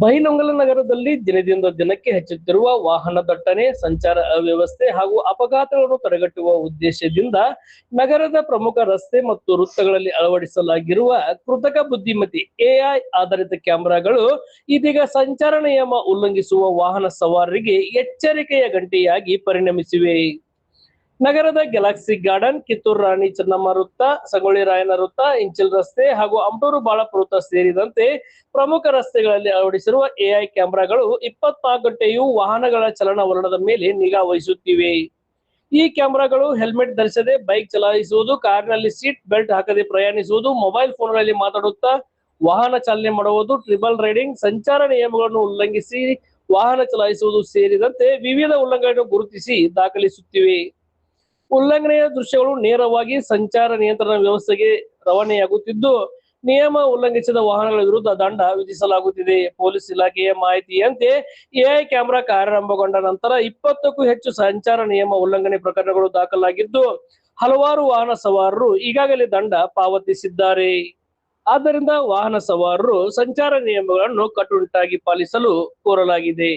ಬೈಲಹೊಂಗಲ ನಗರದಲ್ಲಿ ದಿನದಿಂದ ದಿನಕ್ಕೆ ಹೆಚ್ಚುತ್ತಿರುವ ವಾಹನ ದಟ್ಟಣೆ, ಸಂಚಾರ ಅವ್ಯವಸ್ಥೆ ಹಾಗೂ ಅಪಘಾತಗಳನ್ನು ತಡೆಗಟ್ಟುವ ಉದ್ದೇಶದಿಂದ ನಗರದ ಪ್ರಮುಖ ರಸ್ತೆ ಮತ್ತು ವೃತ್ತಗಳಲ್ಲಿ ಅಳವಡಿಸಲಾಗಿರುವ ಕೃತಕ ಬುದ್ಧಿಮತ್ತೆ ಎಐ ಆಧಾರಿತ ಕ್ಯಾಮೆರಾಗಳು ಇದೀಗ ಸಂಚಾರ ನಿಯಮ ಉಲ್ಲಂಘಿಸುವ ವಾಹನ ಸವಾರರಿಗೆ ಎಚ್ಚರಿಕೆಯ ಗಂಟೆಯಾಗಿ ಪರಿಣಮಿಸಿವೆ. ನಗರದ ಗ್ಯಾಲಕ್ಸಿ ಗಾರ್ಡನ್, ಕಿತ್ತೂರು ರಾಣಿ ಚೆನ್ನಮ್ಮ ವೃತ್ತ, ಸಂಗೊಳ್ಳಿ ರಾಯಣ್ಣ ವೃತ್ತ, ಇಂಚಿಲ್ ರಸ್ತೆ ಹಾಗೂ ಅಮಟೂರು ಬಾಳಪ್ಪ ವೃತ್ತ ಸೇರಿದಂತೆ ಪ್ರಮುಖ ರಸ್ತೆಗಳಲ್ಲಿ ಅಳವಡಿಸಿರುವ ಎಐ ಕ್ಯಾಮೆರಾಗಳು 24 ಗಂಟೆಯೂ ವಾಹನಗಳ ಚಲನವಲನದ ಮೇಲೆ ನಿಗಾ ವಹಿಸುತ್ತಿವೆ. ಈ ಕ್ಯಾಮೆರಾಗಳು ಹೆಲ್ಮೆಟ್ ಧರಿಸದೆ ಬೈಕ್ ಚಲಾಯಿಸುವುದು, ಕಾರಿನಲ್ಲಿ ಸೀಟ್ ಬೆಲ್ಟ್ ಹಾಕದೆ ಪ್ರಯಾಣಿಸುವುದು, ಮೊಬೈಲ್ ಫೋನ್ಗಳಲ್ಲಿ ಮಾತನಾಡುತ್ತಾ ವಾಹನ ಚಾಲನೆ ಮಾಡುವುದು, ಟ್ರಿಬಲ್ ರೈಡಿಂಗ್, ಸಂಚಾರ ನಿಯಮಗಳನ್ನು ಉಲ್ಲಂಘಿಸಿ ವಾಹನ ಚಲಾಯಿಸುವುದು ಸೇರಿದಂತೆ ವಿವಿಧ ಉಲ್ಲಂಘನೆಗಳನ್ನು ಗುರುತಿಸಿ ದಾಖಲಿಸುತ್ತಿವೆ. ಉಲ್ಲಂಘನೆಯ ದೃಶ್ಯಗಳು ನೇರವಾಗಿ ಸಂಚಾರ ನಿಯಂತ್ರಣ ವ್ಯವಸ್ಥೆಗೆ ರವಾನೆಯಾಗುತ್ತಿದ್ದು, ನಿಯಮ ಉಲ್ಲಂಘಿಸಿದ ವಾಹನಗಳ ವಿರುದ್ಧ ದಂಡ ವಿಧಿಸಲಾಗುತ್ತಿದೆ. ಪೊಲೀಸ್ ಇಲಾಖೆಯ ಮಾಹಿತಿಯಂತೆ ಎಐ ಕ್ಯಾಮೆರಾ ಕಾರ್ಯಾರಂಭಗೊಂಡ ನಂತರ 20ಕ್ಕೂ ಹೆಚ್ಚು ಸಂಚಾರ ನಿಯಮ ಉಲ್ಲಂಘನೆ ಪ್ರಕರಣಗಳು ದಾಖಲಾಗಿದ್ದು, ಹಲವಾರು ವಾಹನ ಸವಾರರು ಈಗಾಗಲೇ ದಂಡ ಪಾವತಿಸಿದ್ದಾರೆ. ಆದ್ದರಿಂದ ವಾಹನ ಸವಾರರು ಸಂಚಾರ ನಿಯಮಗಳನ್ನು ಕಟ್ಟುನಿಟ್ಟಾಗಿ ಪಾಲಿಸಲು ಕೋರಲಾಗಿದೆ.